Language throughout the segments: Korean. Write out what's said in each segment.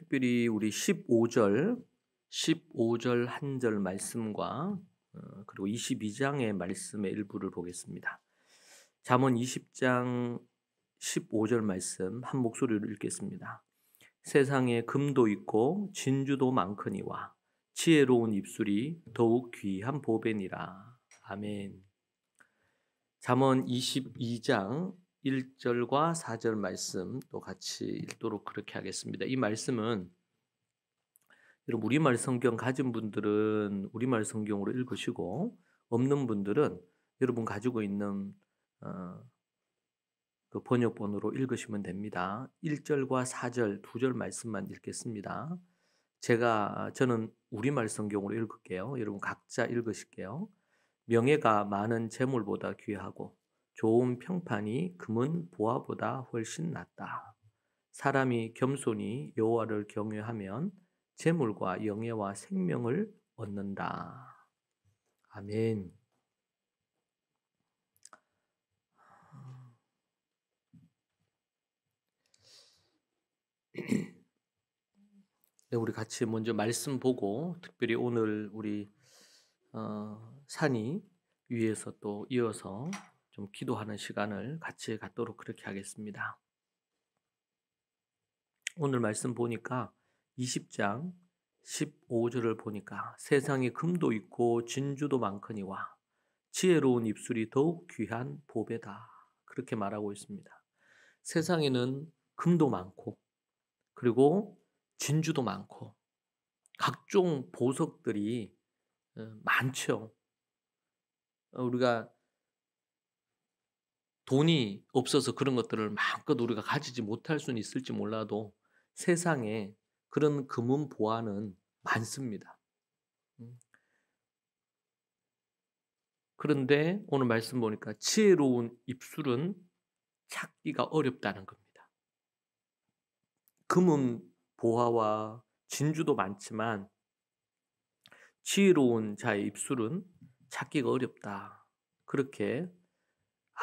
특별히 우리 15절 한 절 말씀과 그리고 22장의 말씀의 일부를 보겠습니다. 잠언 20장 15절 말씀 한 목소리로 읽겠습니다. 세상에 금도 있고 진주도 많거니와 지혜로운 입술이 더욱 귀한 보배니라. 아멘. 잠언 22장 1절과 4절 말씀 또 같이 읽도록 그렇게 하겠습니다. 이 말씀은 여러분 우리말 성경 가진 분들은 우리말 성경으로 읽으시고 없는 분들은 여러분 가지고 있는 그 번역본으로 읽으시면 됩니다. 1절과 4절 두 절 말씀만 읽겠습니다. 저는 우리말 성경으로 읽을게요. 여러분 각자 읽으실게요. 명예가 많은 재물보다 귀하고 좋은 평판이 금은 보화보다 훨씬 낫다. 사람이 겸손히 여호와를 경외하면 재물과 영예와 생명을 얻는다. 아멘. 네, 우리 같이 먼저 말씀 보고 특별히 오늘 우리 산이 위에서 또 이어서 좀 기도하는 시간을 같이 갖도록 그렇게 하겠습니다. 오늘 말씀 보니까 20장 15절을 보니까 세상에 금도 있고 진주도 많거니와 지혜로운 입술이 더욱 귀한 보배다. 그렇게 말하고 있습니다. 세상에는 금도 많고 그리고 진주도 많고 각종 보석들이 많죠. 우리가 돈이 없어서 그런 것들을 마음껏 우리가 가지지 못할 수는 있을지 몰라도 세상에 그런 금은 보화는 많습니다. 그런데 오늘 말씀 보니까 지혜로운 입술은 찾기가 어렵다는 겁니다. 금은 보화와 진주도 많지만 지혜로운 자의 입술은 찾기가 어렵다. 그렇게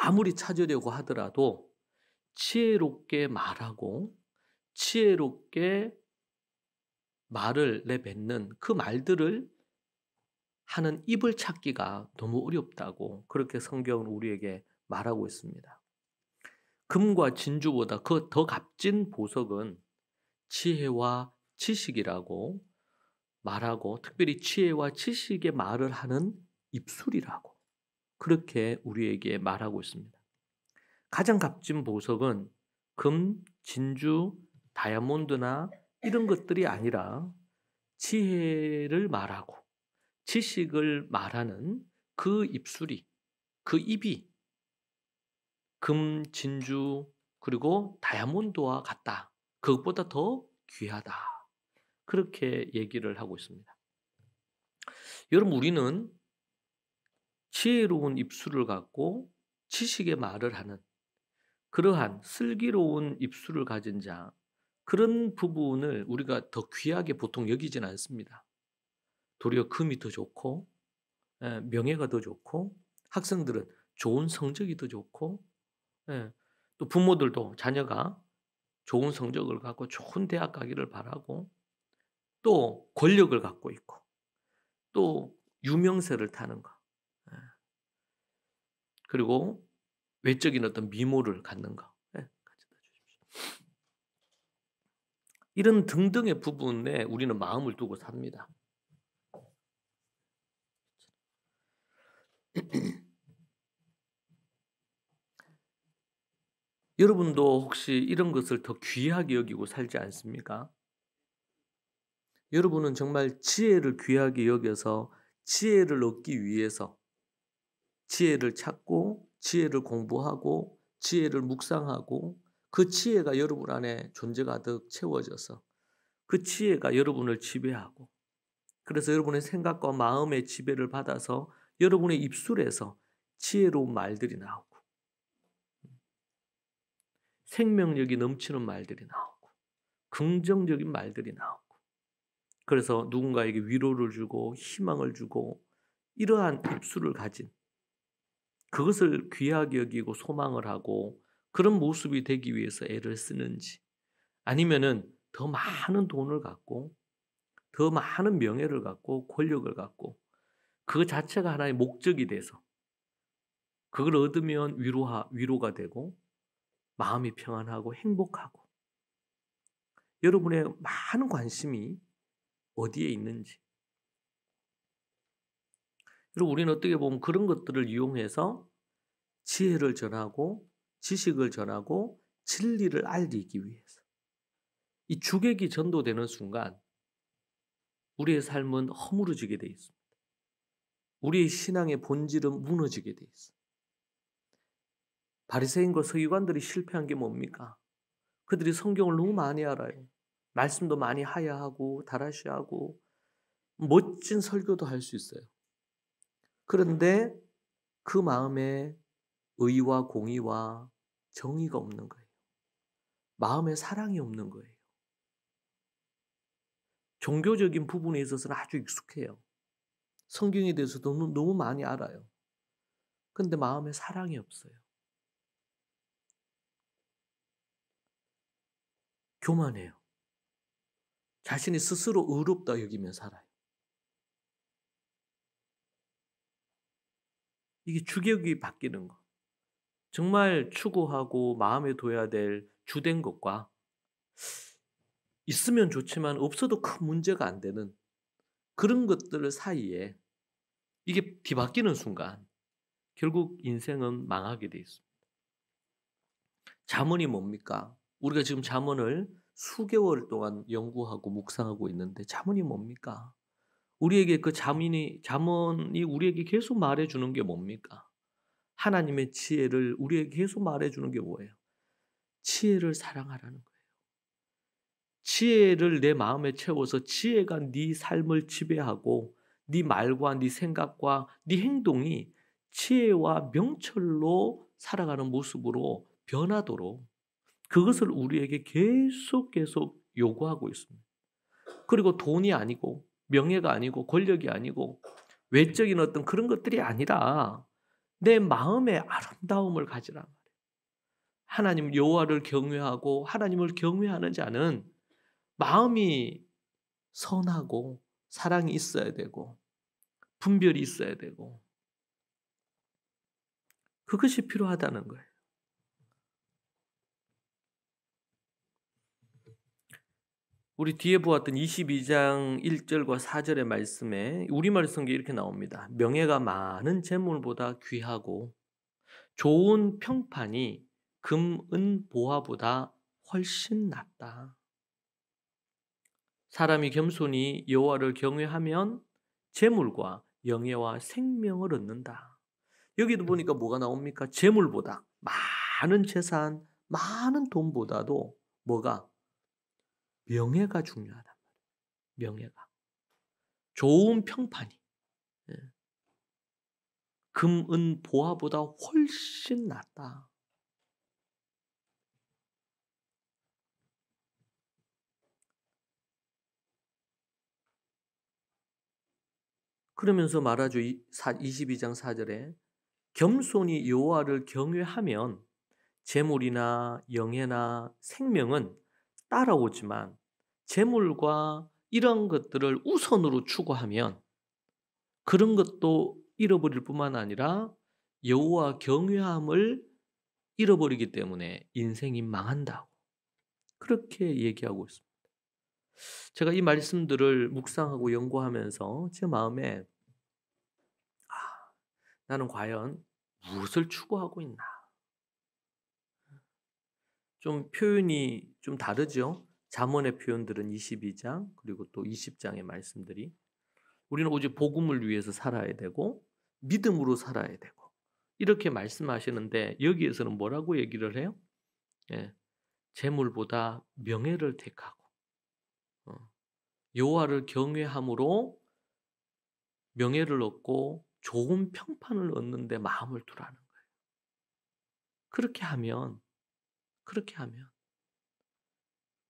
아무리 찾으려고 하더라도 지혜롭게 말하고 지혜롭게 말을 내뱉는 그 말들을 하는 입을 찾기가 너무 어렵다고 그렇게 성경은 우리에게 말하고 있습니다. 금과 진주보다 그 더 값진 보석은 지혜와 지식이라고 말하고 특별히 지혜와 지식의 말을 하는 입술이라고 그렇게 우리에게 말하고 있습니다. 가장 값진 보석은 금, 진주, 다이아몬드나 이런 것들이 아니라 지혜를 말하고 지식을 말하는 그 입술이, 그 입이 금, 진주 그리고 다이아몬드와 같다. 그것보다 더 귀하다. 그렇게 얘기를 하고 있습니다. 여러분 우리는 지혜로운 입술을 갖고 지식의 말을 하는 그러한 슬기로운 입술을 가진 자 그런 부분을 우리가 더 귀하게 보통 여기진 않습니다. 도리어 금이 더 좋고 명예가 더 좋고 학생들은 좋은 성적이 더 좋고 또 부모들도 자녀가 좋은 성적을 갖고 좋은 대학 가기를 바라고 또 권력을 갖고 있고 또 유명세를 타는 거 그리고 외적인 어떤 미모를 갖는 거 가져다 주십시오. 이런 등등의 부분에 우리는 마음을 두고 삽니다. 여러분도 혹시 이런 것을 더 귀하게 여기고 살지 않습니까? 여러분은 정말 지혜를 귀하게 여겨서 지혜를 얻기 위해서 지혜를 찾고 지혜를 공부하고 지혜를 묵상하고 그 지혜가 여러분 안에 존재가 가득 채워져서 그 지혜가 여러분을 지배하고 그래서 여러분의 생각과 마음의 지배를 받아서 여러분의 입술에서 지혜로운 말들이 나오고 생명력이 넘치는 말들이 나오고 긍정적인 말들이 나오고 그래서 누군가에게 위로를 주고 희망을 주고 이러한 입술을 가진 그것을 귀하게 여기고 소망을 하고 그런 모습이 되기 위해서 애를 쓰는지 아니면은 더 많은 돈을 갖고 더 많은 명예를 갖고 권력을 갖고 그 자체가 하나의 목적이 돼서 그걸 얻으면 위로가 되고 마음이 평안하고 행복하고 여러분의 많은 관심이 어디에 있는지 그리고 우리는 어떻게 보면 그런 것들을 이용해서 지혜를 전하고 지식을 전하고 진리를 알리기 위해서 이 주객이 전도되는 순간 우리의 삶은 허물어지게 돼 있습니다. 우리의 신앙의 본질은 무너지게 돼 있어요. 바리새인과 서기관들이 실패한 게 뭡니까? 그들이 성경을 너무 많이 알아요. 말씀도 많이 하야하고 다라시하고 멋진 설교도 할 수 있어요. 그런데 그 마음에 의와 공의와 정의가 없는 거예요. 마음에 사랑이 없는 거예요. 종교적인 부분에 있어서는 아주 익숙해요. 성경에 대해서도 너무 많이 알아요. 그런데 마음에 사랑이 없어요. 교만해요. 자신이 스스로 의롭다 여기며 살아요. 이게 주격이 바뀌는 거. 정말 추구하고 마음에 둬야 될 주된 것과 있으면 좋지만 없어도 큰 문제가 안 되는 그런 것들 사이에 이게 뒤바뀌는 순간 결국 인생은 망하게 돼 있습니다. 잠언이 뭡니까? 우리가 지금 잠언을 수개월 동안 연구하고 묵상하고 있는데 잠언이 뭡니까? 우리에게 그 잠언이 우리에게 계속 말해주는 게 뭡니까? 하나님의 지혜를 우리에게 계속 말해주는 게 뭐예요? 지혜를 사랑하라는 거예요. 지혜를 내 마음에 채워서 지혜가 네 삶을 지배하고 네 말과 네 생각과 네 행동이 지혜와 명철로 살아가는 모습으로 변하도록 그것을 우리에게 계속 요구하고 있습니다. 그리고 돈이 아니고 명예가 아니고 권력이 아니고 외적인 어떤 그런 것들이 아니라 내 마음의 아름다움을 가지라 말이에요. 하나님 여호와를 경외하고 하나님을 경외하는 자는 마음이 선하고 사랑이 있어야 되고 분별이 있어야 되고 그것이 필요하다는 거예요. 우리 뒤에 보았던 22장 1절과 4절의 말씀에 우리말 성경에 이렇게 나옵니다. 명예가 많은 재물보다 귀하고 좋은 평판이 금, 은, 보화보다 훨씬 낫다. 사람이 겸손히 여호와를 경외하면 재물과 영예와 생명을 얻는다. 여기도 보니까 뭐가 나옵니까? 재물보다 많은 재산, 많은 돈보다도 뭐가? 명예가 중요하다. 명예가. 좋은 평판이 금, 은, 보화보다 훨씬 낫다. 그러면서 말하죠. 22장 4절에 겸손히 여호와를 경외하면 재물이나 영예나 생명은 따라오지만 재물과 이런 것들을 우선으로 추구하면 그런 것도 잃어버릴 뿐만 아니라 여호와 경외함을 잃어버리기 때문에 인생이 망한다고 그렇게 얘기하고 있습니다. 제가 이 말씀들을 묵상하고 연구하면서 제 마음에 나는 과연 무엇을 추구하고 있나? 좀 표현이 좀 다르죠? 잠언의 표현들은 22장 그리고 또 20장의 말씀들이 우리는 오직 복음을 위해서 살아야 되고 믿음으로 살아야 되고 이렇게 말씀하시는데 여기에서는 뭐라고 얘기를 해요? 예, 재물보다 명예를 택하고 여호와를 경외함으로 명예를 얻고 좋은 평판을 얻는 데 마음을 두라는 거예요. 그렇게 하면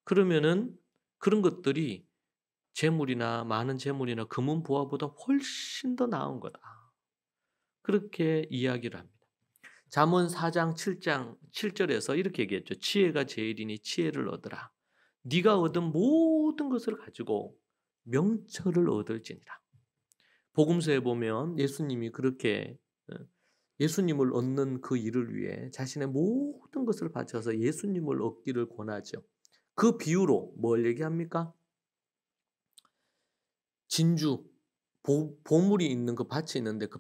그러면은 그런 것들이 재물이나 많은 재물이나 금은 보화보다 훨씬 더 나은 거다. 그렇게 이야기를 합니다. 잠언 4장 7절에서 이렇게 얘기했죠. 지혜가 제일이니 지혜를 얻으라. 네가 얻은 모든 것을 가지고 명철을 얻을지니라. 복음서에 보면 예수님이 그렇게 예수님을 얻는 그 일을 위해 자신의 모든 것을 바쳐서 예수님을 얻기를 권하죠. 그 비유로 뭘 얘기합니까? 진주, 보물이 있는 그 밭이 있는데 그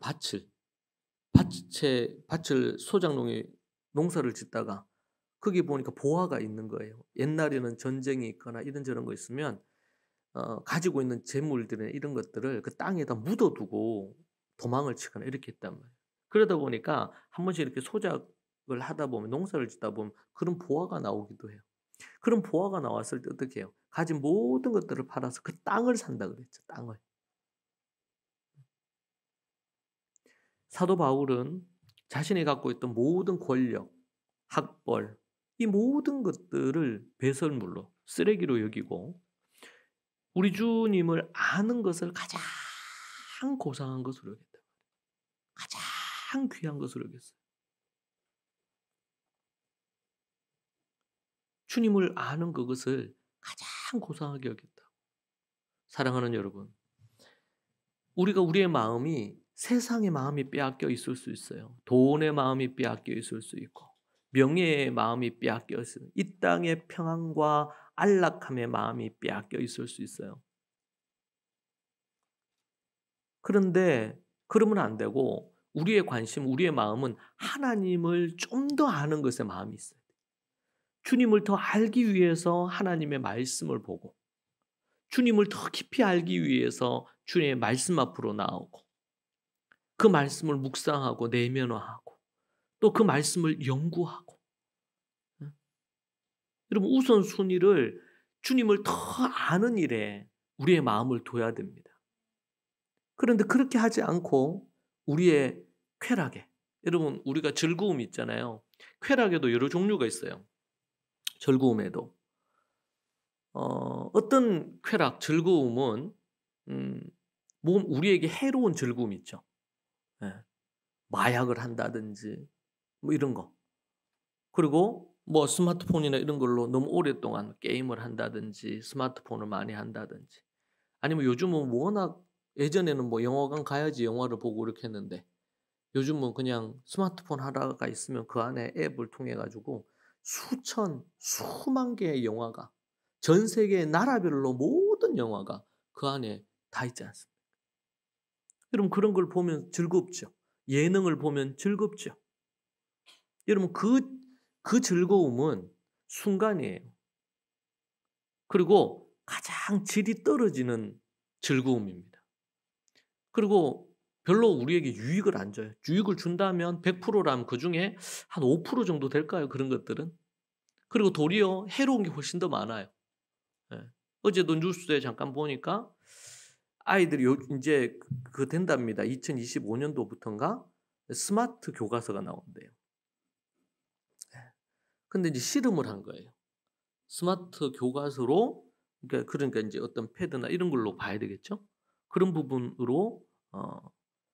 밭을 소작농이 농사를 짓다가 거기 보니까 보화가 있는 거예요. 옛날에는 전쟁이 있거나 이런저런 거 있으면 가지고 있는 재물들이나 이런 것들을 그 땅에다 묻어두고 도망을 치거나 이렇게 했단 말이에요. 그러다 보니까 한 번씩 이렇게 소작을 하다 보면 농사를 짓다 보면 그런 보화가 나오기도 해요. 그런 보화가 나왔을 때 어떻게 해요? 가진 모든 것들을 팔아서 그 땅을 산다 그랬죠. 땅을. 사도 바울은 자신이 갖고 있던 모든 권력, 학벌, 이 모든 것들을 배설물로 쓰레기로 여기고 우리 주님을 아는 것을 가장 고상한 것으로 여겼다. 가장 귀한 것으로 여겼어요. 주님을 아는 그것을 가장 고상하게 여겼다. 사랑하는 여러분, 우리가 우리의 마음이 세상의 마음이 빼앗겨 있을 수 있어요. 돈의 마음이 빼앗겨 있을 수 있고 명예의 마음이 빼앗겨 있어요. 이 땅의 평안과 안락함의 마음이 빼앗겨 있을 수 있어요. 그런데 그러면 안 되고 우리의 관심, 우리의 마음은 하나님을 좀 더 아는 것에 마음이 있어요. 주님을 더 알기 위해서 하나님의 말씀을 보고 주님을 더 깊이 알기 위해서 주님의 말씀 앞으로 나오고 그 말씀을 묵상하고 내면화하고 또 그 말씀을 연구하고 여러분 우선순위를 주님을 더 아는 일에 우리의 마음을 둬야 됩니다. 그런데 그렇게 하지 않고 우리의 쾌락에 여러분 우리가 즐거움이 있잖아요. 쾌락에도 여러 종류가 있어요. 즐거움에도 어떤 쾌락, 즐거움은 우리에게 해로운 즐거움이 있죠. 예. 마약을 한다든지 뭐 이런 거. 그리고 뭐 스마트폰이나 이런 걸로 너무 오랫동안 게임을 한다든지 스마트폰을 많이 한다든지 아니면 요즘은 워낙 예전에는 뭐 영화관 가야지 영화를 보고 이렇게 했는데 요즘은 그냥 스마트폰 하나가 있으면 그 안에 앱을 통해 가지고 수만 개의 영화가 전 세계 나라별로 모든 영화가 그 안에 다 있지 않습니까? 여러분 그런 걸 보면 즐겁죠. 예능을 보면 즐겁죠. 여러분 그 즐거움은 순간이에요. 그리고 가장 질이 떨어지는 즐거움입니다. 그리고 별로 우리에게 유익을 안 줘요. 유익을 준다면 100%라면 그중에 한 5% 정도 될까요? 그런 것들은. 그리고 도리어 해로운 게 훨씬 더 많아요. 예. 어제도 뉴스에 잠깐 보니까 아이들이 이제 그 된답니다. 2025년도부터인가 스마트 교과서가 나온대요. 근데 이제 실험을 한 거예요. 스마트 교과서로 그러니까 이제 어떤 패드나 이런 걸로 봐야 되겠죠. 그런 부분으로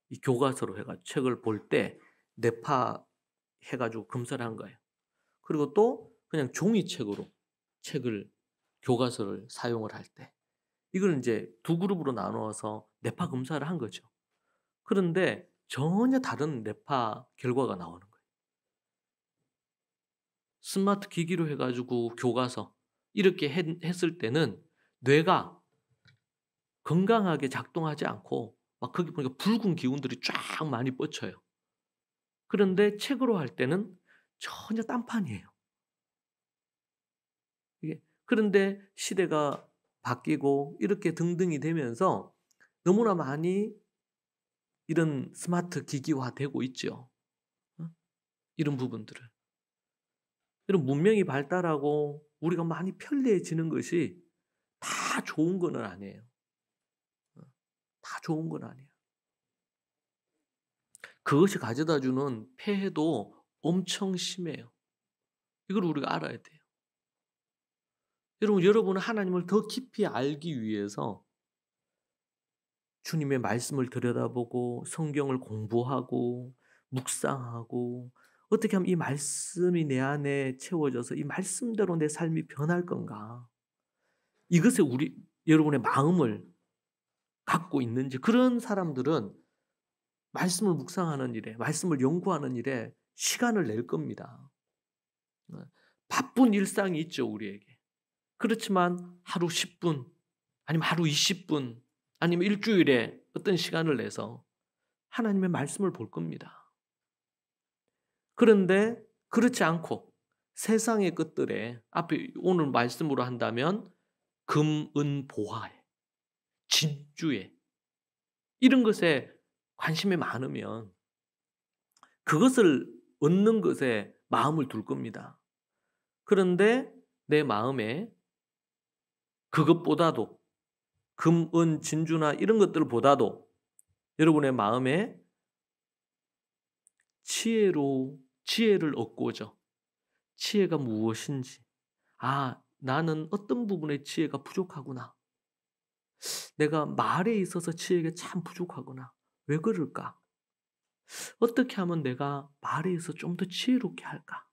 이 교과서로 해가지고 책을 볼 때 뇌파 해가지고 검사를 한 거예요. 그리고 또 그냥 종이책으로 책을 교과서를 사용을 할 때 이걸 이제 두 그룹으로 나누어서 뇌파 검사를 한 거죠. 그런데 전혀 다른 뇌파 결과가 나오는 거예요. 스마트 기기로 해가지고 교과서 이렇게 했을 때는 뇌가 건강하게 작동하지 않고 막 거기 보니까 붉은 기운들이 쫙 많이 뻗쳐요. 그런데 책으로 할 때는 전혀 딴판이에요. 그런데 시대가 바뀌고 이렇게 등등이 되면서 너무나 많이 이런 스마트 기기화되고 있죠. 이런 부분들을. 이런 문명이 발달하고 우리가 많이 편리해지는 것이 다 좋은 건 아니에요. 다 좋은 건 아니에요. 그것이 가져다 주는 폐해도 엄청 심해요. 이걸 우리가 알아야 돼요. 여러분은 하나님을 더 깊이 알기 위해서 주님의 말씀을 들여다보고 성경을 공부하고 묵상하고 어떻게 하면 이 말씀이 내 안에 채워져서 이 말씀대로 내 삶이 변할 건가? 이것에 여러분의 마음을 갖고 있는지, 그런 사람들은 말씀을 묵상하는 일에, 말씀을 연구하는 일에 시간을 낼 겁니다. 바쁜 일상이 있죠, 우리에게. 그렇지만 하루 10분, 아니면 하루 20분, 아니면 일주일에 어떤 시간을 내서 하나님의 말씀을 볼 겁니다. 그런데 그렇지 않고 세상의 것들에, 앞에 오늘 말씀으로 한다면 금, 은, 보화에, 진주에, 이런 것에 관심이 많으면 그것을 얻는 것에 마음을 둘 겁니다. 그런데 내 마음에 그것보다도, 금, 은, 진주나 이런 것들보다도 여러분의 마음에 지혜를 얻고자, 지혜가 무엇인지, 나는 어떤 부분에 지혜가 부족하구나, 내가 말에 있어서 지혜가 참 부족하구나, 왜 그럴까, 어떻게 하면 내가 말에 있어서 좀 더 지혜롭게 할까,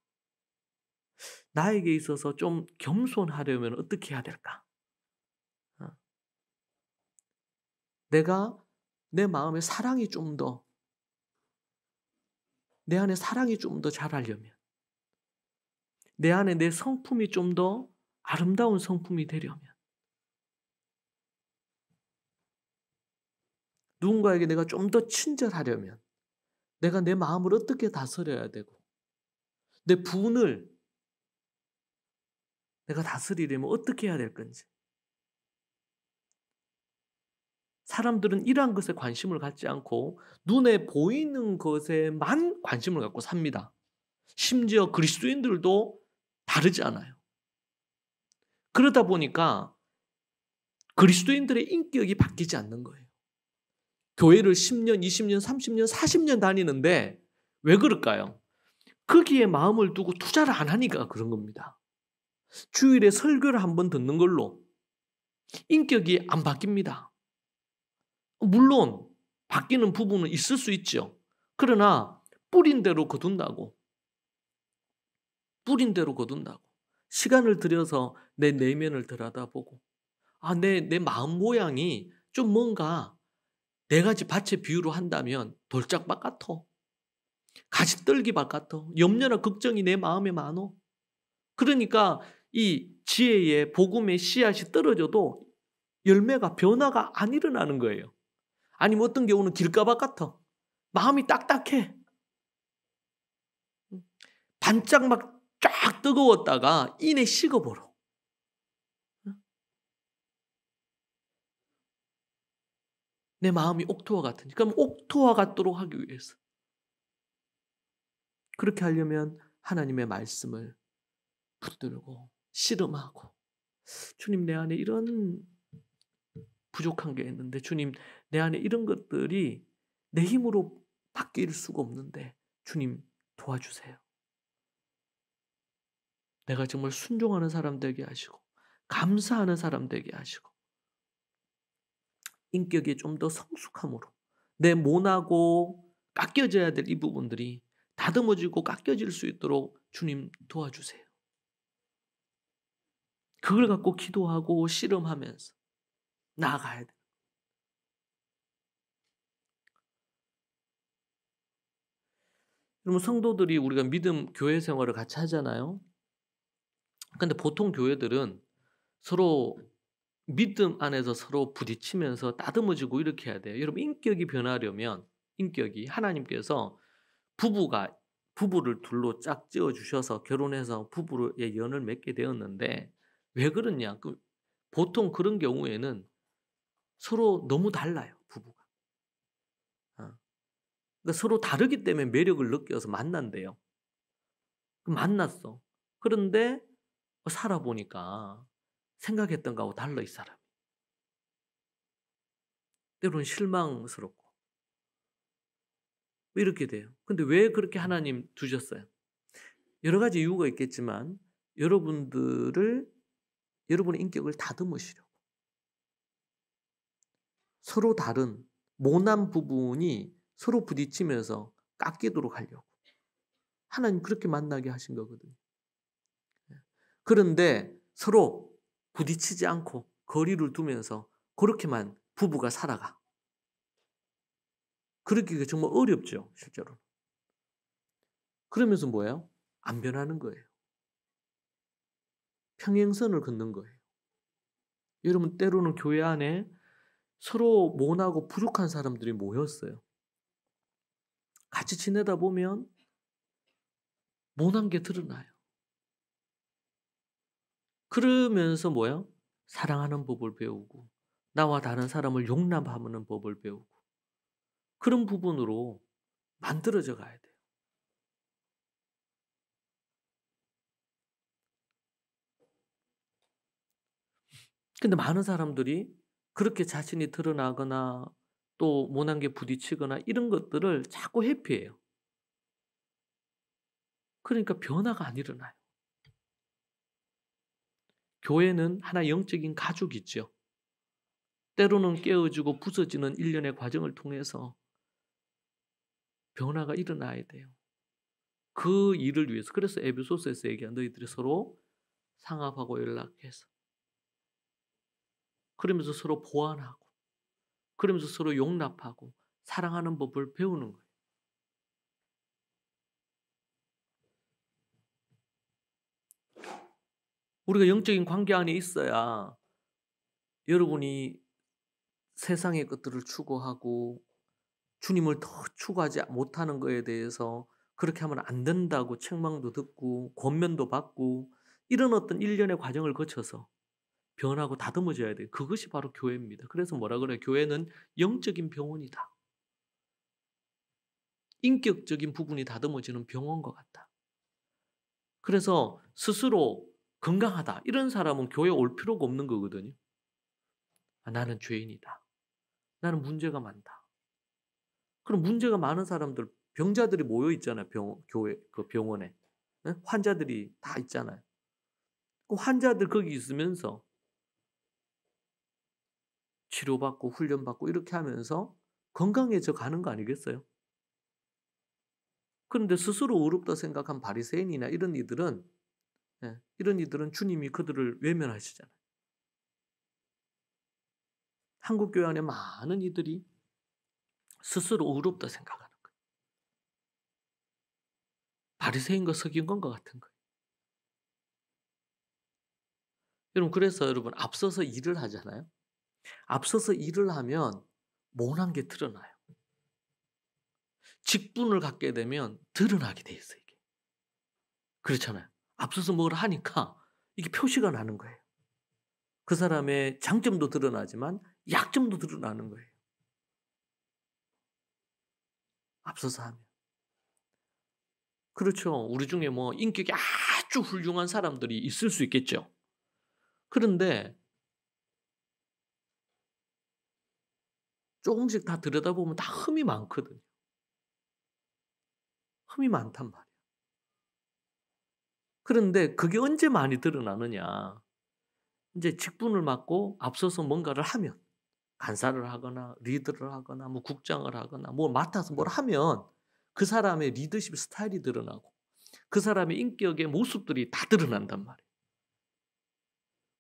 나에게 있어서 좀 겸손하려면 어떻게 해야 될까, 내가 내 마음에 사랑이 좀 더, 내 안에 사랑이 좀 더 자라려면, 내 안에 내 성품이 좀 더 아름다운 성품이 되려면, 누군가에게 내가 좀 더 친절하려면 내가 내 마음을 어떻게 다스려야 되고, 내 분을 내가 다스리려면 어떻게 해야 될 건지. 사람들은 이러한 것에 관심을 갖지 않고 눈에 보이는 것에만 관심을 갖고 삽니다. 심지어 그리스도인들도 다르지 않아요. 그러다 보니까 그리스도인들의 인격이 바뀌지 않는 거예요. 교회를 10년, 20년, 30년, 40년 다니는데 왜 그럴까요? 거기에 마음을 두고 투자를 안 하니까 그런 겁니다. 주일에 설교를 한번 듣는 걸로 인격이 안 바뀝니다. 물론 바뀌는 부분은 있을 수 있죠. 그러나 뿌린 대로 거둔다고, 시간을 들여서 내 내면을 들여다보고, 내 마음 모양이 좀 뭔가 네 가지 밭의 비유로 한다면 돌짝밭 같아, 가시떨기밭 같아, 염려나 걱정이 내 마음에 많어. 그러니까 이 지혜의 복음의 씨앗이 떨어져도 열매가, 변화가 안 일어나는 거예요. 아니면 어떤 경우는 길가밭 같아, 마음이 딱딱해, 반짝 막 쫙 뜨거웠다가 이내 식어버려. 내 마음이 옥토와 같으니, 그럼 옥토와 같도록 하기 위해서, 그렇게 하려면 하나님의 말씀을 붙들고 씨름하고, 주님, 내 안에 이런 부족한 게 있는데, 주님, 내 안에 이런 것들이 내 힘으로 바뀔 수가 없는데 주님 도와주세요. 내가 정말 순종하는 사람 되게 하시고 감사하는 사람 되게 하시고 인격이 좀 더 성숙함으로 내 모나고 깎여져야 될 이 부분들이 다듬어지고 깎여질 수 있도록 주님 도와주세요. 그걸 갖고 기도하고 씨름하면서 나아가야 돼요. 여러분, 성도들이 우리가 믿음 교회 생활을 같이 하잖아요. 근데 보통 교회들은 서로 믿음 안에서 서로 부딪히면서 다듬어지고 이렇게 해야 돼요. 여러분, 인격이 변하려면 하나님께서 부부를 둘로 짝 지어 주셔서 결혼해서 부부의 연을 맺게 되었는데 왜 그러냐? 보통 그런 경우에는 서로 너무 달라요, 부부가. 그러니까 서로 다르기 때문에 매력을 느껴서 만난대요. 만났어. 그런데 살아보니까 생각했던 거하고 달라, 이 사람이. 때로는 실망스럽고 이렇게 돼요. 근데 왜 그렇게 하나님 두셨어요? 여러 가지 이유가 있겠지만 여러분의 인격을 다듬으시려고, 서로 다른 모난 부분이 서로 부딪히면서 깎이도록 하려고 하나님 그렇게 만나게 하신 거거든요. 그런데 서로 부딪히지 않고 거리를 두면서 그렇게만 부부가 살아가. 그러기가 정말 어렵죠, 실제로. 그러면서 뭐예요? 안 변하는 거예요. 평행선을 걷는 거예요. 여러분, 때로는 교회 안에 서로 모나고 부족한 사람들이 모였어요. 같이 지내다 보면 모난 게 드러나요. 그러면서 뭐예요? 사랑하는 법을 배우고 나와 다른 사람을 용납하는 법을 배우고 그런 부분으로 만들어져 가야 돼요. 근데 많은 사람들이 그렇게 자신이 드러나거나 또 모난 게 부딪히거나 이런 것들을 자꾸 회피해요. 그러니까 변화가 안 일어나요. 교회는 하나 영적인 가족이죠. 때로는 깨어지고 부서지는 일련의 과정을 통해서 변화가 일어나야 돼요. 그 일을 위해서. 그래서 에베소서에서 얘기한 너희들이 서로 상합하고 연락해서 그러면서 서로 보완하고 그러면서 서로 용납하고 사랑하는 법을 배우는 거예요. 우리가 영적인 관계 안에 있어야 여러분이 세상의 것들을 추구하고 주님을 더 추구하지 못하는 것에 대해서 그렇게 하면 안 된다고 책망도 듣고 권면도 받고 이런 어떤 일련의 과정을 거쳐서 변하고 다듬어져야 돼요. 그것이 바로 교회입니다. 그래서 뭐라 그래요? 교회는 영적인 병원이다. 인격적인 부분이 다듬어지는 병원과 같다. 그래서 스스로 건강하다 이런 사람은 교회 올 필요가 없는 거거든요. 아, 나는 죄인이다. 나는 문제가 많다. 그럼 문제가 많은 사람들 병자들이 모여 있잖아요. 교회 그 병원에. 네? 환자들이 다 있잖아요. 그 환자들 거기 있으면서 치료받고 훈련받고 이렇게 하면서 건강해져 가는 거 아니겠어요? 그런데 스스로 의롭다 생각한 바리새인이나 이런 이들은 이런 이들은 주님이 그들을 외면하시잖아요. 한국 교회 안에 많은 이들이 스스로 의롭다 생각하는 거예요. 바리새인과 서기관과 같은 거예요. 여러분 그래서 여러분 앞서서 일을 하잖아요. 앞서서 일을 하면 모난 게 드러나요. 직분을 갖게 되면 드러나게 돼 있어요. 이게. 그렇잖아요. 앞서서 뭘 하니까 이게 표시가 나는 거예요. 그 사람의 장점도 드러나지만 약점도 드러나는 거예요. 앞서서 하면. 그렇죠. 우리 중에 뭐 인격이 아주 훌륭한 사람들이 있을 수 있겠죠. 그런데 조금씩 다 들여다보면 다 흠이 많거든요. 흠이 많단 말이에요. 그런데 그게 언제 많이 드러나느냐. 이제 직분을 맡고 앞서서 뭔가를 하면 간사를 하거나 리더를 하거나 뭐 국장을 하거나 뭐 맡아서 뭘 하면 그 사람의 리더십 스타일이 드러나고 그 사람의 인격의 모습들이 다 드러난단 말이에요.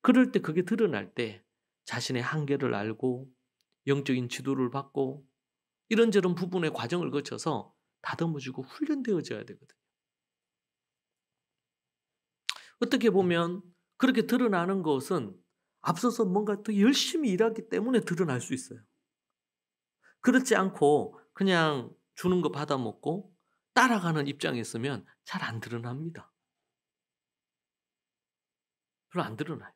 그럴 때 그게 드러날 때 자신의 한계를 알고 영적인 지도를 받고 이런저런 부분의 과정을 거쳐서 다듬어지고 훈련되어져야 되거든요. 어떻게 보면 그렇게 드러나는 것은 앞서서 뭔가 더 열심히 일하기 때문에 드러날 수 있어요. 그렇지 않고 그냥 주는 거 받아먹고 따라가는 입장에 있으면 잘 안 드러납니다. 별로 안 드러나요.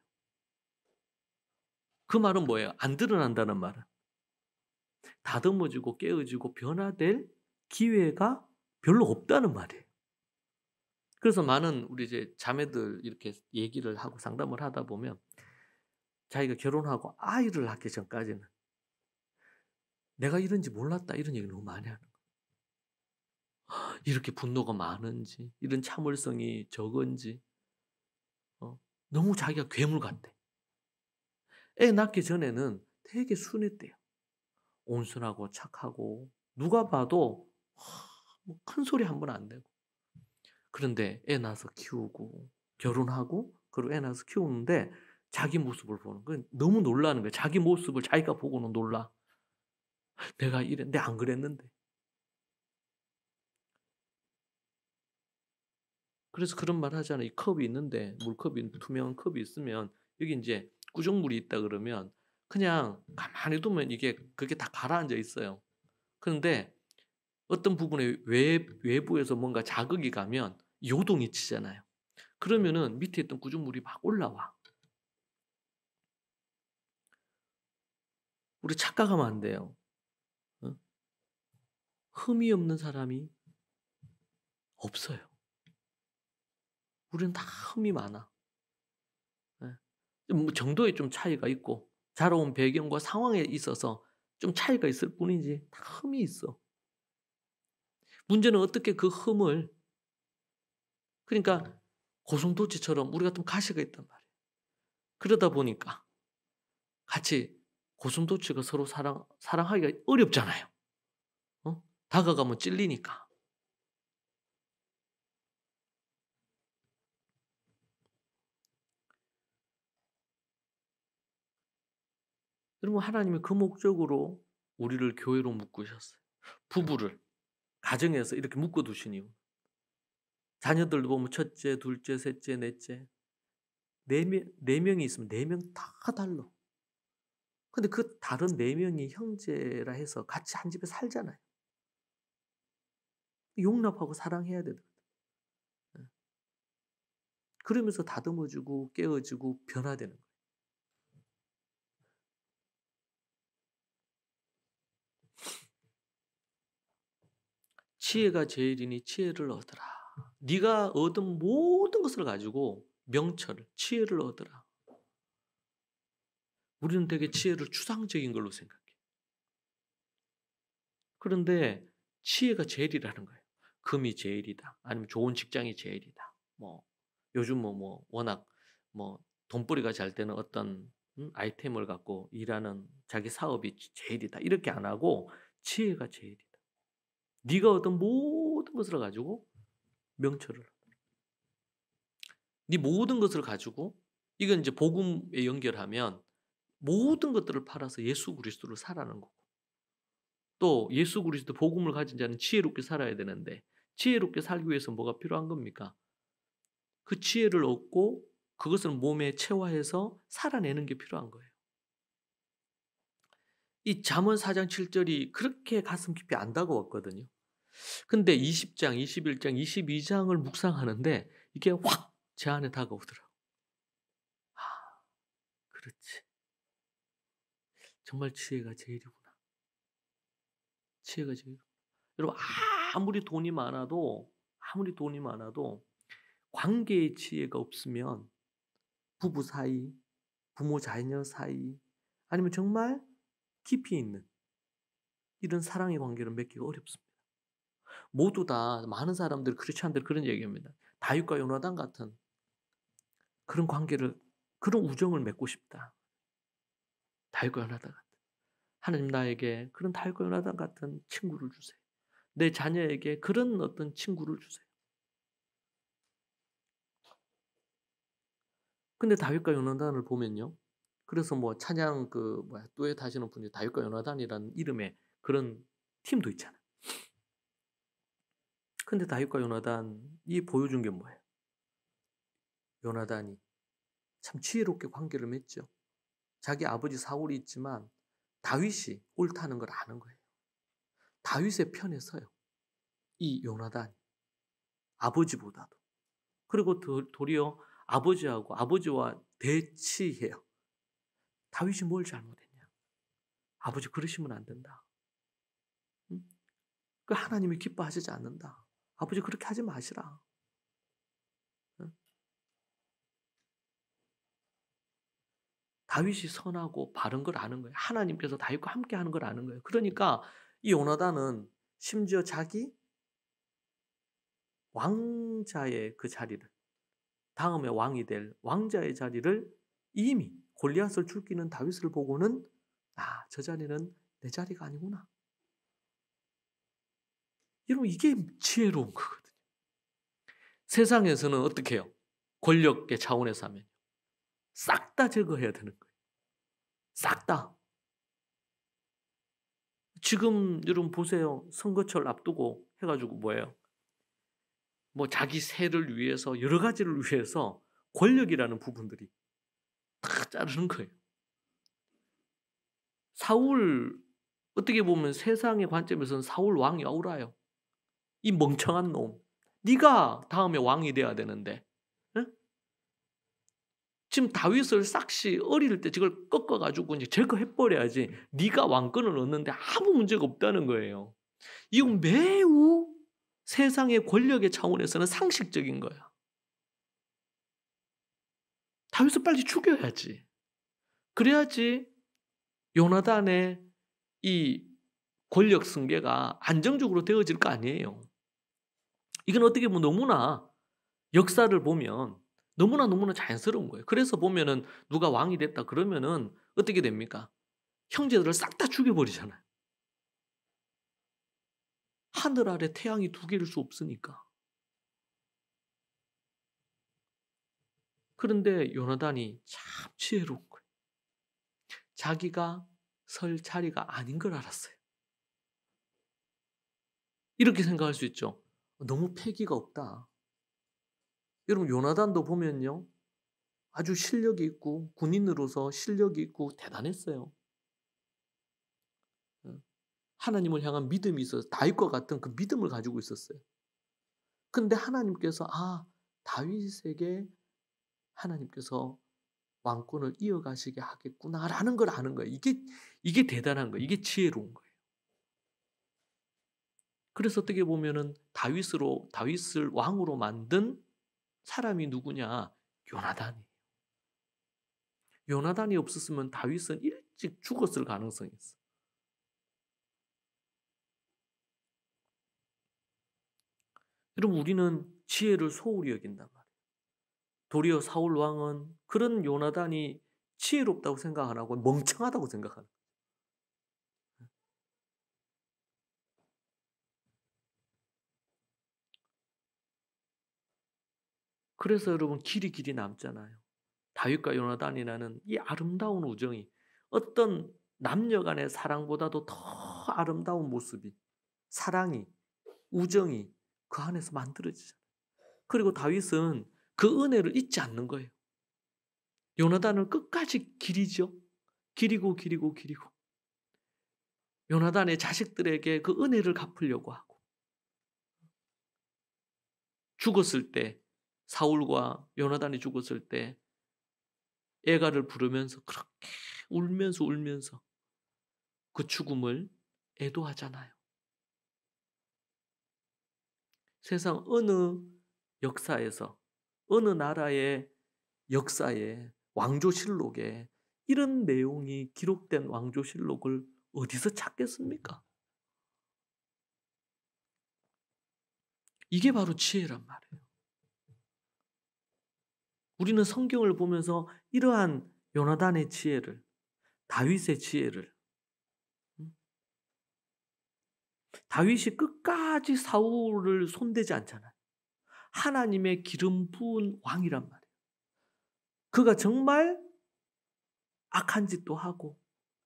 그 말은 뭐예요? 안 드러난다는 말은 다듬어지고 깨어지고 변화될 기회가 별로 없다는 말이에요. 그래서 많은 우리 이제 자매들 이렇게 얘기를 하고 상담을 하다 보면 자기가 결혼하고 아이를 낳기 전까지는 내가 이런지 몰랐다 이런 얘기 너무 많이 하는 거예요. 이렇게 분노가 많은지 이런 참을성이 적은지 너무 자기가 괴물 같대. 애 낳기 전에는 되게 순했대요. 온순하고 착하고 누가 봐도 뭐 큰 소리 한 번 안 내고. 그런데 애 낳아서 키우고 결혼하고 그리고 애 낳아서 키우는데 자기 모습을 보는 거예요. 너무 놀라는 거예요. 자기 모습을 자기가 보고는 놀라. 내가 이랬는데 안 그랬는데. 그래서 그런 말 하잖아요. 이 컵이 있는데 물컵이 투명한 컵이 있으면 여기 이제 구정물이 있다 그러면 그냥 가만히 두면 이게 그게 다 가라앉아 있어요. 그런데 어떤 부분에 외부에서 뭔가 자극이 가면 요동이 치잖아요. 그러면은 밑에 있던 구정물이 막 올라와. 우리 착각하면 안 돼요. 어? 흠이 없는 사람이 없어요. 우리는 다 흠이 많아. 뭐 정도의 좀 차이가 있고 자라온 배경과 상황에 있어서 좀 차이가 있을 뿐이지 다 흠이 있어. 문제는 어떻게 그 흠을 그러니까 고슴도치처럼 우리 같은 가시가 있단 말이에요. 그러다 보니까 같이 고슴도치가 서로 사랑하기가 어렵잖아요. 다가가면 찔리니까. 여러분 하나님이 그 목적으로 우리를 교회로 묶으셨어요. 부부를 가정에서 이렇게 묶어두신 이유. 자녀들도 보면 첫째, 둘째, 셋째, 넷째 네 명이 있으면 네 명 다 달라. 근데 그 다른 네 명이 형제라 해서 같이 한 집에 살잖아요. 용납하고 사랑해야 되거든. 그러면서 다듬어주고 깨워주고 변화되는 거예요. 지혜가 제일이니 지혜를 얻으라. 네가 얻은 모든 것을 가지고 명철을, 지혜를 얻으라. 우리는 되게 지혜를 추상적인 걸로 생각해. 그런데 지혜가 제일이라는 거예요. 금이 제일이다. 아니면 좋은 직장이 제일이다. 요즘 워낙 돈벌이가 잘 되는 어떤 아이템을 갖고 일하는 자기 사업이 제일이다. 이렇게 안 하고 지혜가 제일이다. 네가 얻은 모든 것을 가지고 명철을. 네 모든 것을 가지고 이건 이제 복음에 연결하면 모든 것들을 팔아서 예수 그리스도를 사라는 거고. 또 예수 그리스도 복음을 가진 자는 지혜롭게 살아야 되는데 지혜롭게 살기 위해서 뭐가 필요한 겁니까? 그 지혜를 얻고 그것을 몸에 체화해서 살아내는 게 필요한 거예요. 이 잠언 4장 7절이 그렇게 가슴 깊이 안 다가왔거든요. 근데 20장, 21장, 22장을 묵상하는데 이게 확 제 안에 다가오더라고요. 아, 그렇지. 정말 지혜가 제일이구나. 지혜가 제일. 여러분 아무리 돈이 많아도 관계의 지혜가 없으면 부부 사이, 부모 자녀 사이 아니면 정말 깊이 있는 이런 사랑의 관계를 맺기가 어렵습니다. 모두 다 많은 사람들이 크리스찬들 그런 얘기합니다. 다윗과 요나단 같은 그런 관계를 그런 우정을 맺고 싶다. 다윗과 요나단 같은. 하나님 나에게 그런 다윗과 요나단 같은 친구를 주세요. 내 자녀에게 그런 어떤 친구를 주세요. 근데 다윗과 요나단을 보면요. 그래서 찬양 듀엣 하시는 분이 다윗과 요나단이라는 이름의 그런 팀도 있잖아요. 근데 다윗과 요나단이 보여준 게 뭐예요? 요나단이 참 지혜롭게 관계를 맺죠. 자기 아버지 사울이 있지만 다윗이 옳다는 걸 아는 거예요. 다윗의 편에 서요. 이 요나단이 아버지보다도. 그리고 도리어 아버지와 대치해요. 다윗이 뭘 잘못했냐? 아버지 그러시면 안 된다. 응? 그 하나님이 기뻐하시지 않는다. 아버지 그렇게 하지 마시라. 응? 다윗이 선하고 바른 걸 아는 거예요. 하나님께서 다윗과 함께 하는 걸 아는 거예요. 그러니까 이 요나단은 심지어 자기 왕자의 그 자리를 다음에 왕이 될 왕자의 자리를 이미 골리앗을 죽이는 다윗을 보고는 저 자리는 내 자리가 아니구나. 여러분 이게 지혜로운 거거든요. 세상에서는 어떻게 해요? 권력의 차원에서 하면 싹 다 제거해야 되는 거예요. 싹 다. 지금 여러분 보세요. 선거철 앞두고 해 가지고 뭐예요? 뭐 자기 세를 위해서 여러 가지를 위해서 권력이라는 부분들이 다 자르는 거예요. 사울 어떻게 보면 세상의 관점에서는 사울 왕이 억울해요. 이 멍청한 놈. 네가 다음에 왕이 돼야 되는데. 응? 지금 다윗을 싹시 어릴 때 저걸 꺾어 가지고 이제 제거해 버려야지 네가 왕권을 얻는데 아무 문제가 없다는 거예요. 이건 매우 세상의 권력의 차원에서는 상식적인 거야. 다윗을 빨리 죽여야지. 그래야지 요나단의 이 권력 승계가 안정적으로 되어질 거 아니에요. 이건 어떻게 보면 너무나 역사를 보면 너무나 자연스러운 거예요. 그래서 보면은 누가 왕이 됐다 그러면은 어떻게 됩니까? 형제들을 싹 다 죽여버리잖아요. 하늘 아래 태양이 두 개일 수 없으니까. 그런데 요나단이 참 지혜로운 거예요. 자기가 설 자리가 아닌 걸 알았어요. 이렇게 생각할 수 있죠. 너무 패기가 없다. 여러분 요나단도 보면요. 아주 실력이 있고 군인으로서 실력이 있고 대단했어요. 하나님을 향한 믿음이 있어서 다윗과 같은 그 믿음을 가지고 있었어요. 근데 하나님께서 다윗에게 하나님께서 왕권을 이어가시게 하겠구나라는 걸 아는 거예요. 이게 대단한 거예요. 이게 지혜로운 거예요. 그래서 어떻게 보면은 다윗을 왕으로 만든 사람이 누구냐? 요나단이에요. 요나단이 없었으면 다윗은 일찍 죽었을 가능성이 있어. 여러분 우리는 지혜를 소홀히 여긴단 말이에요. 도리어 사울 왕은 그런 요나단이 지혜롭다고 생각 안 하고 멍청하다고 생각하는 거예요. 그래서 여러분 길이 남잖아요. 다윗과 요나단이라는 이 아름다운 우정이 어떤 남녀 간의 사랑보다도 더 아름다운 모습이 사랑이 우정이 그 안에서 만들어지잖아요. 그리고 다윗은 그 은혜를 잊지 않는 거예요. 요나단을 끝까지 기리죠. 기리고 요나단의 자식들에게 그 은혜를 갚으려고 하고 죽었을 때 사울과 요나단이 죽었을 때 애가를 부르면서 그렇게 울면서 그 죽음을 애도하잖아요. 세상 어느 역사에서 어느 나라의 역사에 왕조실록에 이런 내용이 기록된 왕조실록을 어디서 찾겠습니까? 이게 바로 지혜란 말이에요. 우리는 성경을 보면서 이러한 요나단의 지혜를 다윗의 지혜를 다윗이 끝까지 사울을 손대지 않잖아요. 하나님의 기름 부은 왕이란 말이에요. 그가 정말 악한 짓도 하고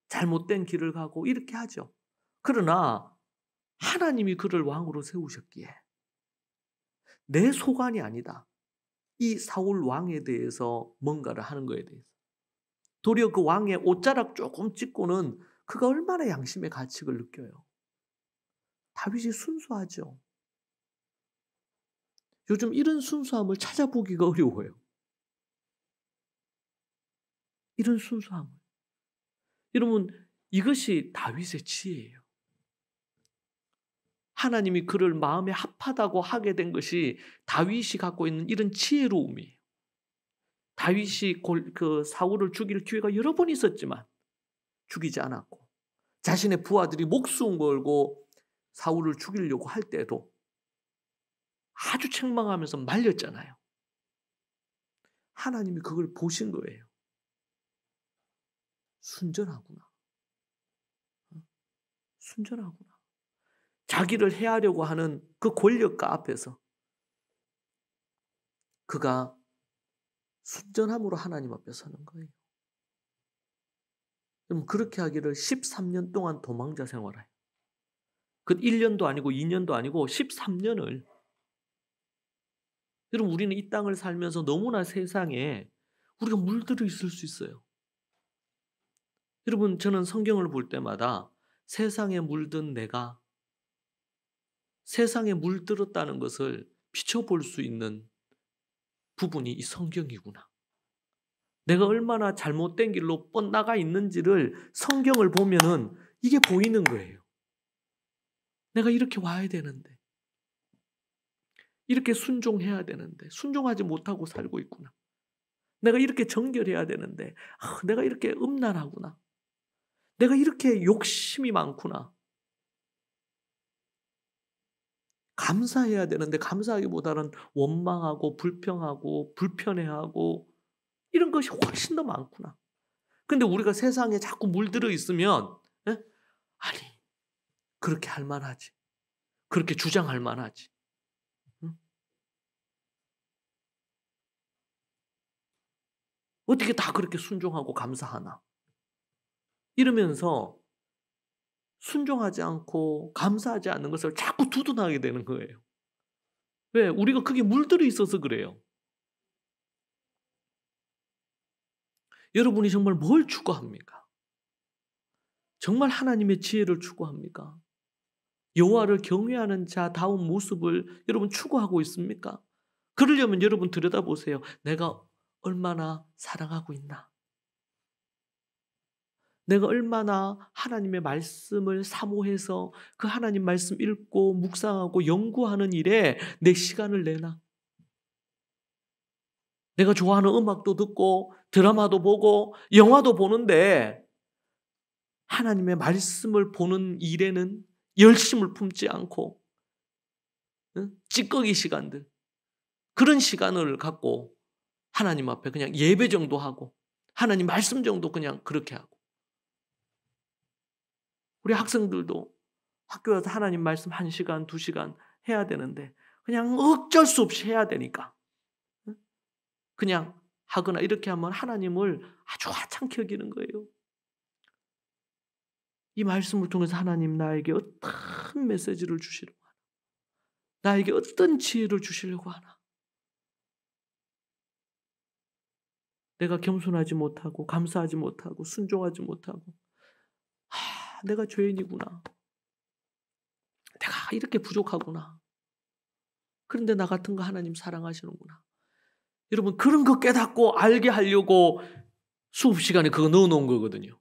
잘못된 길을 가고 이렇게 하죠. 그러나 하나님이 그를 왕으로 세우셨기에 내 소관이 아니다. 이 사울 왕에 대해서 뭔가를 하는 거에 대해서. 도리어 그 왕의 옷자락 조금 찢고는 그가 얼마나 양심의 가책을 느껴요. 다윗이 순수하죠. 요즘 이런 순수함을 찾아보기가 어려워요. 이런 순수함을. 여러분 이것이 다윗의 지혜예요. 하나님이 그를 마음에 합하다고 하게 된 것이 다윗이 갖고 있는 이런 지혜로움이에요. 다윗이 그 사울을 죽일 기회가 여러 번 있었지만 죽이지 않았고 자신의 부하들이 목숨 걸고 사울을 죽이려고 할 때도 아주 책망하면서 말렸잖아요. 하나님이 그걸 보신 거예요. 순전하구나. 순전하구나. 자기를 해하려고 하는 그 권력가 앞에서 그가 순전함으로 하나님 앞에 서는 거예요. 그럼 그렇게 하기를 13년 동안 도망자 생활해요. 그 1년도 아니고 2년도 아니고 13년을. 여러분 우리는 이 땅을 살면서 너무나 세상에 우리가 물들어 있을 수 있어요. 여러분 저는 성경을 볼 때마다 세상에 물든 내가 세상에 물들었다는 것을 비춰볼 수 있는 부분이 이 성경이구나. 내가 얼마나 잘못된 길로 뻗나가 있는지를 성경을 보면은 이게 보이는 거예요. 내가 이렇게 와야 되는데, 이렇게 순종해야 되는데 순종하지 못하고 살고 있구나. 내가 이렇게 정결해야 되는데 내가 이렇게 음란하구나. 내가 이렇게 욕심이 많구나. 감사해야 되는데 감사하기보다는 원망하고 불평하고 불편해하고 이런 것이 훨씬 더 많구나. 근데 우리가 세상에 자꾸 물들어 있으면 아니 그렇게 할 만하지. 그렇게 주장할 만하지. 응? 어떻게 다 그렇게 순종하고 감사하나. 이러면서 순종하지 않고 감사하지 않는 것을 자꾸 두둔하게 되는 거예요. 왜? 우리가 그게 물들어 있어서 그래요. 여러분이 정말 뭘 추구합니까? 정말 하나님의 지혜를 추구합니까? 여호와를 경외하는 자다운 모습을 여러분 추구하고 있습니까? 그러려면 여러분 들여다보세요. 내가 얼마나 사랑하고 있나? 내가 얼마나 하나님의 말씀을 사모해서 그 하나님 말씀 읽고 묵상하고 연구하는 일에 내 시간을 내나? 내가 좋아하는 음악도 듣고 드라마도 보고 영화도 보는데 하나님의 말씀을 보는 일에는 열심을 품지 않고 찌꺼기 시간들 그런 시간을 갖고 하나님 앞에 그냥 예배 정도 하고 하나님 말씀 정도 그냥 그렇게 하고 우리 학생들도 학교 와서 하나님 말씀 1시간, 2시간 해야 되는데 그냥 어쩔 수 없이 해야 되니까 그냥 하거나 이렇게 하면 하나님을 아주 하찮게 여기는 거예요. 이 말씀을 통해서 하나님 나에게 어떤 메시지를 주시려고 하나? 나에게 어떤 지혜를 주시려고 하나? 내가 겸손하지 못하고 감사하지 못하고 순종하지 못하고 내가 죄인이구나. 내가 이렇게 부족하구나. 그런데 나 같은 거 하나님 사랑하시는구나. 여러분 그런 거 깨닫고 알게 하려고 수업 시간에 그거 넣어놓은 거거든요.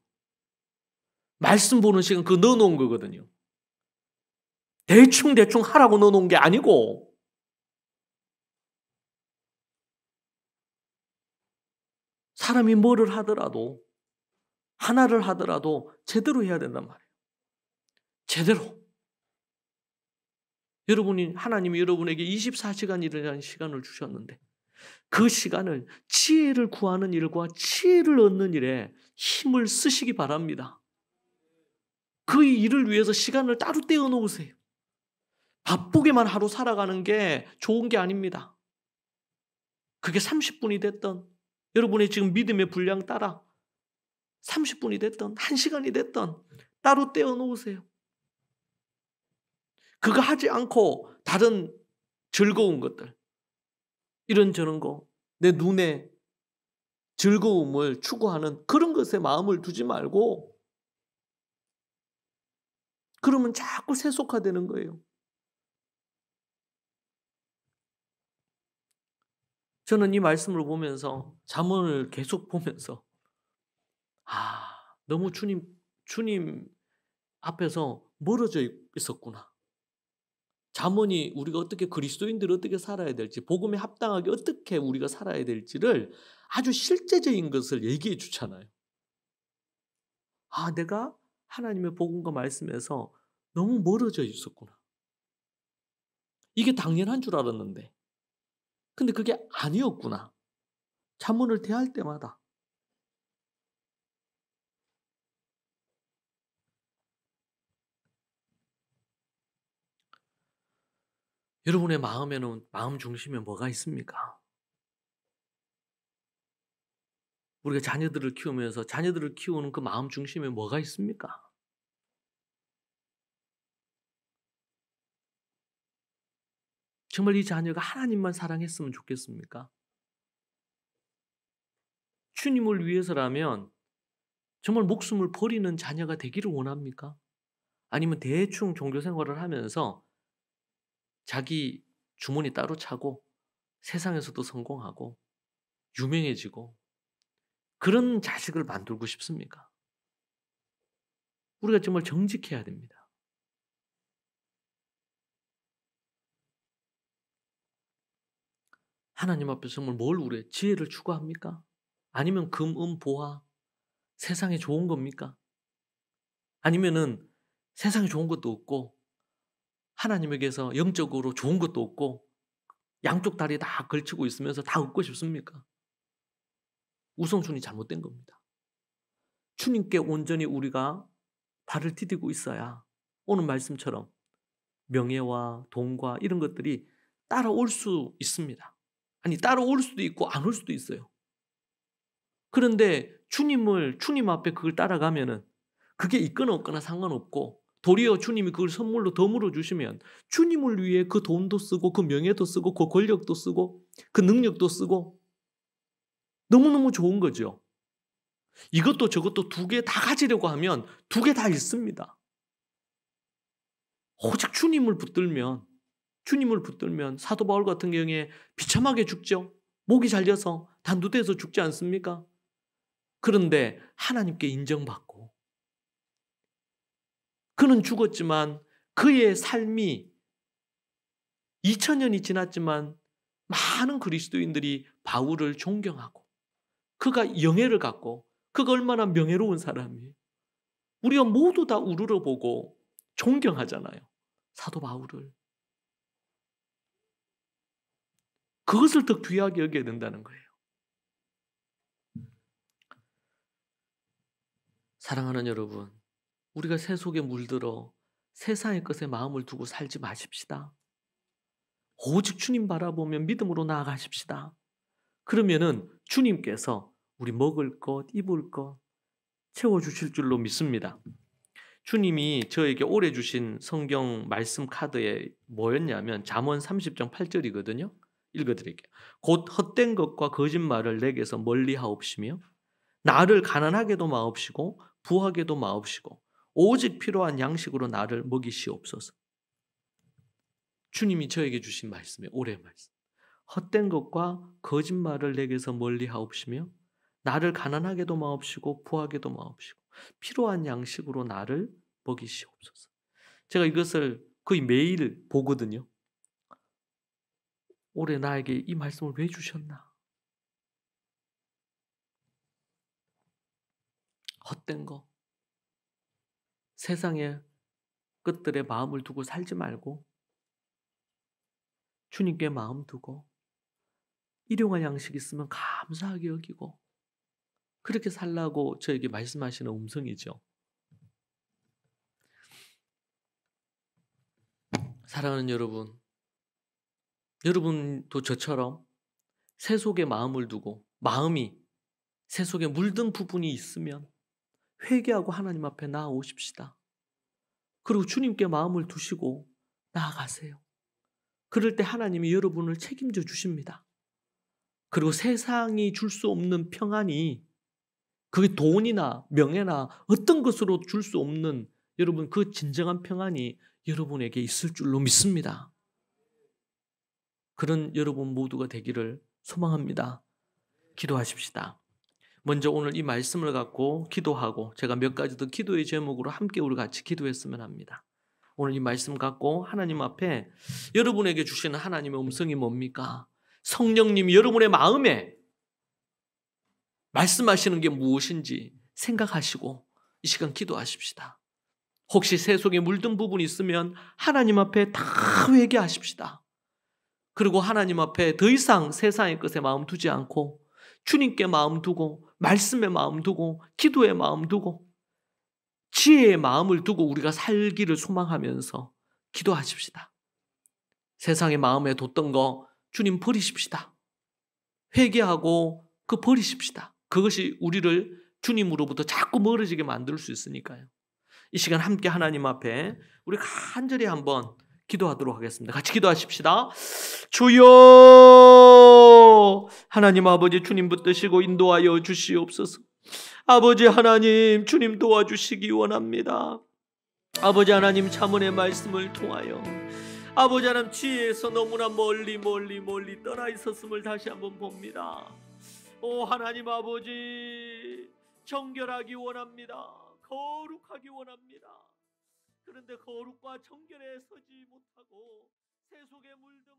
말씀 보는 시간 그거 넣어놓은 거거든요. 대충 하라고 넣어놓은 게 아니고 사람이 뭐를 하더라도 하나를 하더라도 제대로 해야 된단 말이에요. 제대로. 하나님이 여러분에게 24시간 일이라는 시간을 주셨는데 그 시간을 지혜를 구하는 일과 지혜를 얻는 일에 힘을 쓰시기 바랍니다. 그 일을 위해서 시간을 따로 떼어 놓으세요. 바쁘게만 하루 살아가는 게 좋은 게 아닙니다. 그게 30분이 됐던 여러분의 지금 믿음의 분량 따라 30분이 됐던 1시간이 됐던 따로 떼어 놓으세요. 그거 하지 않고 다른 즐거운 것들 이런저런 거 내 눈에 즐거움을 추구하는 그런 것에 마음을 두지 말고 그러면 자꾸 세속화되는 거예요. 저는 이 말씀을 보면서 잠언을 계속 보면서 너무 주님 앞에서 멀어져 있었구나. 잠언이 우리가 어떻게 그리스도인들이 어떻게 살아야 될지 복음에 합당하게 어떻게 우리가 살아야 될지를 아주 실제적인 것을 얘기해 주잖아요. 내가 하나님의 복음과 말씀에서 너무 멀어져 있었구나. 이게 당연한 줄 알았는데 근데 그게 아니었구나. 잠언을 대할 때마다 여러분의 마음에는 마음 중심에 뭐가 있습니까? 우리가 자녀들을 키우면서 자녀들을 키우는 그 마음 중심에 뭐가 있습니까? 정말 이 자녀가 하나님만 사랑했으면 좋겠습니까? 주님을 위해서라면 정말 목숨을 버리는 자녀가 되기를 원합니까? 아니면 대충 종교 생활을 하면서 자기 주머니 따로 차고 세상에서도 성공하고 유명해지고 그런 자식을 만들고 싶습니까? 우리가 정말 정직해야 됩니다. 하나님 앞에 정말 뭘 우려? 지혜를 추구합니까? 아니면 금, 은, 보화, 세상에 좋은 겁니까? 아니면은 세상에 좋은 것도 없고 하나님에게서 영적으로 좋은 것도 없고 양쪽 다리 다 걸치고 있으면서 다 얻고 싶습니까? 우선순위 잘못된 겁니다. 주님께 온전히 우리가 발을 디디고 있어야 오늘 말씀처럼 명예와 돈과 이런 것들이 따라올 수 있습니다. 아니 따라올 수도 있고 안 올 수도 있어요. 그런데 주님 앞에 그걸 따라가면은 그게 있거나 없거나 상관없고 도리어 주님이 그걸 선물로 덤으로 주시면 주님을 위해 그 돈도 쓰고 그 명예도 쓰고 그 권력도 쓰고 그 능력도 쓰고 너무너무 좋은 거죠. 이것도 저것도 두 개 다 가지려고 하면 두 개 다 잃습니다. 오직 주님을 붙들면 사도 바울 같은 경우에 비참하게 죽죠. 목이 잘려서 단두대에서 죽지 않습니까? 그런데 하나님께 인정받고 그는 죽었지만 그의 삶이 2000년이 지났지만 많은 그리스도인들이 바울을 존경하고 그가 영예를 갖고 그가 얼마나 명예로운 사람이에요. 우리가 모두 다 우러러보고 존경하잖아요. 사도 바울을. 그것을 더 귀하게 여겨야 된다는 거예요. 사랑하는 여러분, 우리가 새 속에 물들어 세상의 것에 마음을 두고 살지 마십시다. 오직 주님 바라보며 믿음으로 나아가십시다. 그러면은 주님께서 우리 먹을 것, 입을 것 채워주실 줄로 믿습니다. 주님이 저에게 올해 주신 성경 말씀 카드에 뭐였냐면 잠언 30장 8절이거든요. 읽어드릴게요. 곧 헛된 것과 거짓말을 내게서 멀리하옵시며 나를 가난하게도 마옵시고 부하게도 마옵시고 오직 필요한 양식으로 나를 먹이시옵소서. 주님이 저에게 주신 말씀이에요. 올해 말씀. 헛된 것과 거짓말을 내게서 멀리하옵시며 나를 가난하게도 마옵시고 부하게도 마옵시고 필요한 양식으로 나를 먹이시옵소서. 제가 이것을 거의 매일 보거든요. 올해 나에게 이 말씀을 왜 주셨나? 헛된 거, 세상의 것들에 마음을 두고 살지 말고 주님께 마음 두고 일용할 양식 있으면 감사하게 여기고 그렇게 살라고 저에게 말씀하시는 음성이죠. 사랑하는 여러분, 여러분도 저처럼 새 속에 마음을 두고 마음이 새 속에 물든 부분이 있으면 회개하고 하나님 앞에 나아오십시다. 그리고 주님께 마음을 두시고 나아가세요. 그럴 때 하나님이 여러분을 책임져 주십니다. 그리고 세상이 줄 수 없는 평안이 그게 돈이나 명예나 어떤 것으로 줄 수 없는 여러분 그 진정한 평안이 여러분에게 있을 줄로 믿습니다. 그런 여러분 모두가 되기를 소망합니다. 기도하십시다. 먼저 오늘 이 말씀을 갖고 기도하고 제가 몇 가지 더 기도의 제목으로 함께 우리 같이 기도했으면 합니다. 오늘 이 말씀 갖고 하나님 앞에 여러분에게 주시는 하나님의 음성이 뭡니까? 성령님이 여러분의 마음에 말씀하시는 게 무엇인지 생각하시고 이 시간 기도하십시다. 혹시 새 속에 물든 부분이 있으면 하나님 앞에 다 회개하십시다. 그리고 하나님 앞에 더 이상 세상의 것에 마음 두지 않고 주님께 마음 두고 말씀에 마음 두고 기도에 마음 두고 지혜의 마음을 두고 우리가 살기를 소망하면서 기도하십시다. 세상의 마음에 뒀던 거 주님 버리십시다. 회개하고 그 버리십시다. 그것이 우리를 주님으로부터 자꾸 멀어지게 만들 수 있으니까요. 이 시간 함께 하나님 앞에 우리 간절히 한번 기도하도록 하겠습니다. 같이 기도하십시다. 주여, 하나님 아버지, 주님 붙드시고 인도하여 주시옵소서. 아버지 하나님, 주님 도와주시기 원합니다. 아버지 하나님, 자문의 말씀을 통하여 아버지 하나님, 지혜에서 너무나 멀리 떠나 있었음을 다시 한번 봅니다. 오 하나님 아버지, 정결하기 원합니다. 거룩하기 원합니다. 그런데 거룩과 정결에 서지 못하고 새 속에 물든